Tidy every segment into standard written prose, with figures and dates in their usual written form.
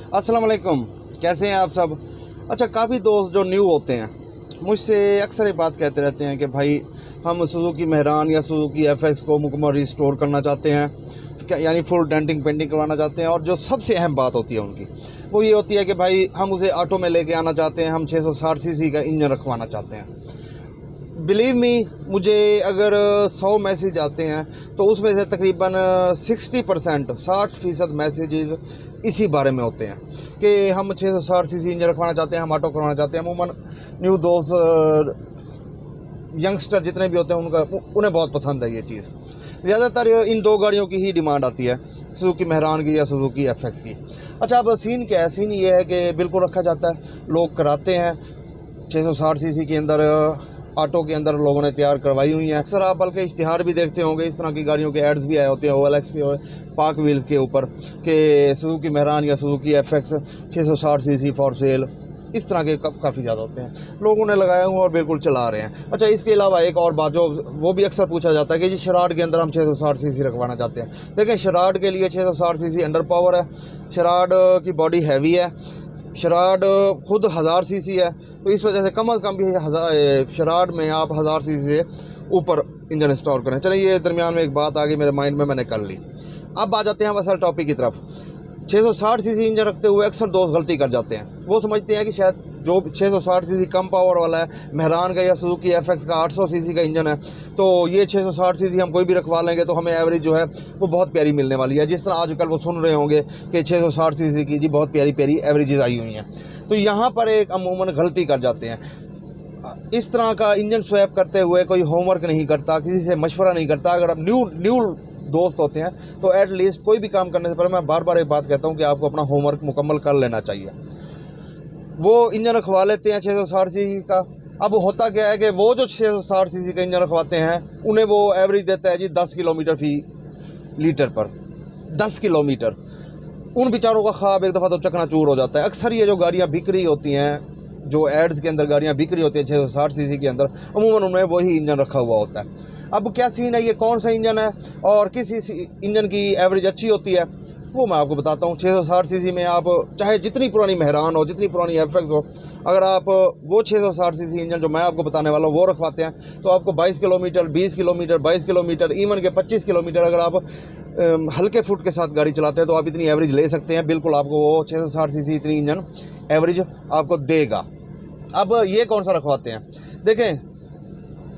अस्सलाम वालेकुम, कैसे हैं आप सब। अच्छा, काफ़ी दोस्त जो न्यू होते हैं मुझसे अक्सर ये बात कहते रहते हैं कि भाई हम सुजुकी मेहरान या सुजुकी एफएक्स को मुकम्मल रिस्टोर करना चाहते हैं, यानी फुल डेंटिंग पेंटिंग करवाना चाहते हैं। और जो सबसे अहम बात होती है उनकी वो ये होती है कि भाई हम उसे ऑटो में लेके आना चाहते हैं, हम 660 सीसी का इंजन रखवाना चाहते हैं। बिलीव मी, मुझे अगर 100 मैसेज आते हैं तो उसमें से तकरीबन 60% मैसेजेस इसी बारे में होते हैं कि हम 660 सीसी इंजन रखवाना चाहते हैं, हम ऑटो करवाना चाहते हैं। अमूमन न्यू दोस्त यंगस्टर जितने भी होते हैं उन्हें बहुत पसंद है ये चीज़। ज़्यादातर इन दो गाड़ियों की ही डिमांड आती है, सुजुकी मेहरान की या सुजुकी एफएक्स की। अच्छा, अब सीन क्या है? सीन ये है कि बिल्कुल रखा जाता है, लोग कराते हैं। 660 सीसी के अंदर ऑटो के अंदर लोगों ने तैयार करवाई हुई हैं। अक्सर आप बल्कि इश्तिहार भी देखते होंगे, इस तरह की गाड़ियों के एड्स भी आए होते हैं OLX पे पाक व्हील्स के ऊपर कि सुजुकी मेहरान या Suzuki FX 660 CC for sale. इस तरह के काफ़ी ज़्यादा होते हैं, लोगों ने लगाए हुए और बिल्कुल चला रहे हैं। अच्छा, इसके अलावा एक और बात जो वो भी अक्सर पूछा जाता है कि जी शराड के अंदर हम 660 सीसी रखवाना चाहते हैं। देखें, शराड के लिए 660 सीसी अंडर पावर है, शराड की बॉडी हैवी है, शराड खुद 1000 सीसी है, तो इस वजह से कम अज़ कम भी शराड में आप 1000 सीसी से ऊपर इंजन इंस्टॉल करें। चलिए, ये दरमियान में एक बात आ गई मेरे माइंड में, मैंने कर ली। अब आ जाते हैं हम असल टॉपिक की तरफ। 660 सीसी इंजन रखते हुए अक्सर दोस्त गलती कर जाते हैं। वो समझते हैं कि शायद जो 660 सीसी कम पावर वाला है, मेहरान का या सुजुकी एफएक्स का 800 सीसी का इंजन है, तो ये 660 सीसी हम कोई भी रखवा लेंगे तो हमें एवरेज जो है वो बहुत प्यारी मिलने वाली है। जिस तरह आजकल वो सुन रहे होंगे कि 660 सीसी की जी बहुत प्यारी प्यारी एवरेजेस आई हुई हैं, तो यहाँ पर एक अमूमन गलती कर जाते हैं। इस तरह का इंजन स्वैप करते हुए कोई होमवर्क नहीं करता, किसी से मशवरा नहीं करता। अगर आप न्यू दोस्त होते हैं तो एट लीस्ट कोई भी काम करने से पहले मैं बार बार एक बात कहता हूं कि आपको अपना होमवर्क मुकम्मल कर लेना चाहिए। वो इंजन रखवा लेते हैं 660 सीसी का। अब होता क्या है कि वो जो 660 सीसी का इंजन रखवाते हैं उन्हें वो एवरेज देता है जी 10 किलोमीटर फी लीटर पर। 10 किलोमीटर उन बेचारों का ख्वाब एक दफ़ा तो चकनाचूर हो जाता है। अक्सर ये जो गाड़ियाँ बिक रही होती हैं, जो एड्स के अंदर गाड़ियाँ बिक रही होती हैं 660 सीसी के अंदर, अमूमन उनमें वही इंजन रखा हुआ होता है। अब क्या सीन है, ये कौन सा इंजन है और किस इंजन की एवरेज अच्छी होती है वो मैं आपको बताता हूँ। 660 सीसी में आप चाहे जितनी पुरानी मेहरान हो, जितनी पुरानी एफएक्स हो, अगर आप वो 660 सीसी इंजन जो मैं आपको बताने वाला हूँ वो रखवाते हैं तो आपको 22 किलोमीटर, 20 किलोमीटर, 22 किलोमीटर, इवन के 25 किलोमीटर अगर आप हल्के फुट के साथ गाड़ी चलाते हैं तो आप इतनी एवरेज ले सकते हैं। बिल्कुल आपको वो 660 सीसी इतनी इंजन एवरेज आपको देगा। अब ये कौन सा रखवाते हैं? देखें,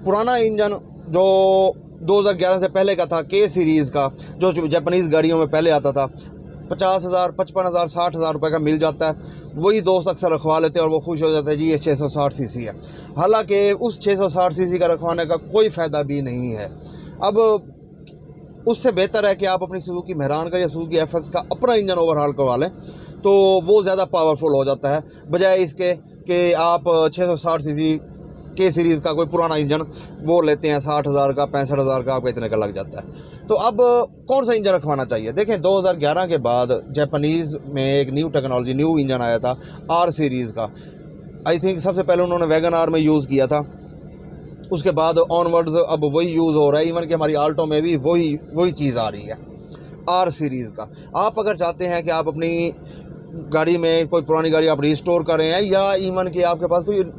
पुराना इंजन जो 2011 से पहले का था, के सीरीज़ का, जो जापानीज़ गाड़ियों में पहले आता था, 50,000, 55,000, 60,000 रुपये का मिल जाता है, वही दोस्त अक्सर रखवा लेते हैं और वो खुश हो जाते हैं जी ये 660 सीसी है। हालांकि उस 660 सीसी का रखवाने का कोई फ़ायदा भी नहीं है। अब उससे बेहतर है कि आप अपनी सुजुकी मेहरान का या सुजुकी एफएक्स का अपना इंजन ओवरहाल करवा लें, तो वो ज़्यादा पावरफुल हो जाता है, बजाय इसके कि आप 660 सीसी के सीरीज़ का कोई पुराना इंजन वो लेते हैं 60,000 का, 65,000 का, आपका इतने का लग जाता है। तो अब कौन सा इंजन रखवाना चाहिए? देखें, 2011 के बाद जापानीज़ में एक न्यू टेक्नोलॉजी, न्यू इंजन आया था आर सीरीज़ का। आई थिंक सबसे पहले उन्होंने वैगन आर में यूज़ किया था, उसके बाद ऑनवर्ड्स अब वही यूज़ हो रहा है। इवन कि हमारी आल्टो में भी वही चीज़ आ रही है, आर सीरीज़ का। आप अगर चाहते हैं कि आप अपनी गाड़ी में कोई पुरानी गाड़ी आप रिस्टोर कर रहे हैं, या इवन कि आपके पास कोई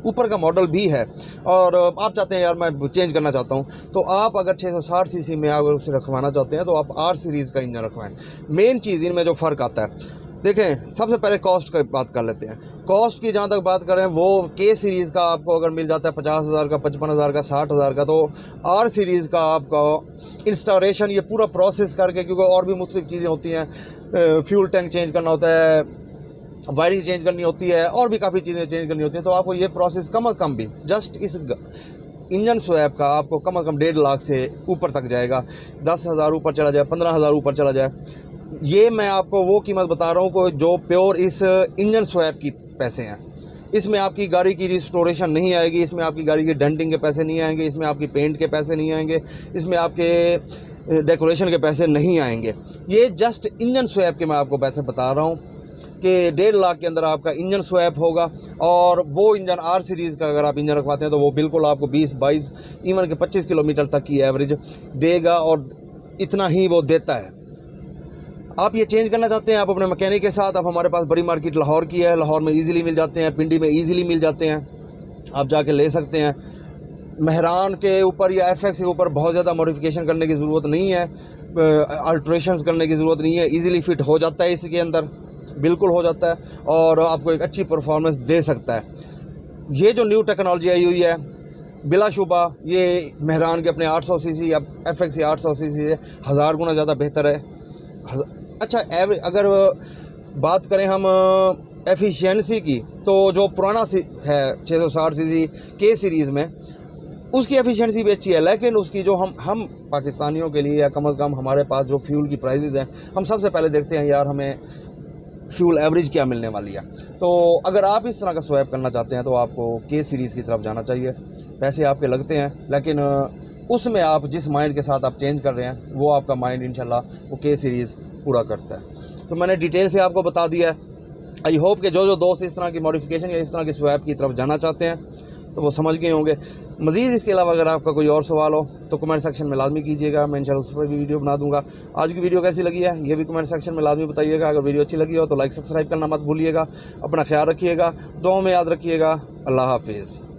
ऊपर का मॉडल भी है और आप चाहते हैं यार मैं चेंज करना चाहता हूं, तो आप अगर 660 सीसी में अगर उसे रखवाना चाहते हैं तो आप आर सीरीज़ का इंजन रखवाएं। मेन चीज़ इनमें जो फ़र्क आता है, देखें, सबसे पहले कॉस्ट की बात कर लेते हैं। कॉस्ट की जहाँ तक बात करें, वो के सीरीज़ का आपको अगर मिल जाता है 50,000 का, 55,000 का, 60,000 का, तो आर सीरीज़ का आपका इंस्टॉलेशन ये पूरा प्रोसेस करके, क्योंकि और भी मुख्तलिफ चीज़ें होती हैं, फ्यूल टैंक चेंज करना होता है, वायरिंग चेंज करनी होती है, और भी काफ़ी चीज़ें चेंज करनी होती हैं, तो आपको ये प्रोसेस कम अज़ कम भी जस्ट इस इंजन स्वैप का आपको कम अज़ कम 1.5 लाख से ऊपर तक जाएगा। 10,000 ऊपर चला जाए, 15,000 ऊपर चला जाए। ये मैं आपको वो कीमत बता रहा हूँ जो प्योर इस इंजन स्वैप की पैसे हैं। इसमें आपकी गाड़ी की रिस्टोरेशन नहीं आएगी, इसमें आपकी गाड़ी की डेंटिंग के पैसे नहीं आएंगे, इसमें आपकी पेंट के पैसे नहीं आएंगे, इसमें आपके डेकोरेशन के पैसे नहीं आएंगे। ये जस्ट इंजन स्वैप के मैं आपको पैसे बता रहा हूँ कि 1.5 लाख के अंदर आपका इंजन स्वैप होगा। और वो इंजन आर सीरीज़ का अगर आप इंजन रखवाते हैं तो वो बिल्कुल आपको 20, 22, इवन के 25 किलोमीटर तक की एवरेज देगा, और इतना ही वो देता है। आप ये चेंज करना चाहते हैं, आप अपने मैकेनिक के साथ, आप हमारे पास बड़ी मार्केट लाहौर की है, लाहौर में ईज़िली मिल जाते हैं, पिंडी में ईज़िली मिल जाते हैं, आप जाके ले सकते हैं। महरान के ऊपर या FX के ऊपर बहुत ज़्यादा मॉडिफिकेशन करने की ज़रूरत नहीं है, अल्ट्रेशंस करने की ज़रूरत नहीं है, ईज़िली फिट हो जाता है इसके अंदर, बिल्कुल हो जाता है और आपको एक अच्छी परफॉर्मेंस दे सकता है। ये जो न्यू टेक्नोलॉजी आई हुई है बिलाशुबा ये महरान के अपने 800 सीसी या FX 800 सीसी से 1000 गुना ज़्यादा बेहतर है। अच्छा अगर बात करें हम एफिशिएंसी की, तो जो पुराना है 660 सीसी के सीरीज़ में उसकी एफिशिएंसी भी अच्छी है, लेकिन उसकी जो हम पाकिस्तानियों के लिए या कम अज़ कम हमारे पास जो फ्यूल की प्राइसेस हैं, हम सबसे पहले देखते हैं यार हमें फ्यूल एवरेज क्या मिलने वाली है। तो अगर आप इस तरह का स्वैप करना चाहते हैं तो आपको के सीरीज़ की तरफ जाना चाहिए। पैसे आपके लगते हैं, लेकिन उसमें आप जिस माइंड के साथ आप चेंज कर रहे हैं वो आपका माइंड इंशाल्लाह वो के सीरीज़ पूरा करता है। तो मैंने डिटेल से आपको बता दिया है। आई होप कि जो दोस्त इस तरह की मॉडिफिकेशन या इस तरह की स्वैप की तरफ जाना चाहते हैं तो वो समझ गए होंगे। मज़ीद इसके अलावा अगर आपका कोई और सवाल हो तो कमेंट सेक्शन में लाजमी कीजिएगा, मैं इंशाल्लाह उस पर भी वीडियो बना दूंगा। आज की वीडियो कैसी लगी है ये भी कमेंट सेक्शन में लाजमी बताइएगा। अगर वीडियो अच्छी लगी हो तो लाइक सब्सक्राइब करना मत भूलिएगा। अपना ख्याल रखिएगा, दुआओं में याद रखिएगा। अल्लाह हाफिज़।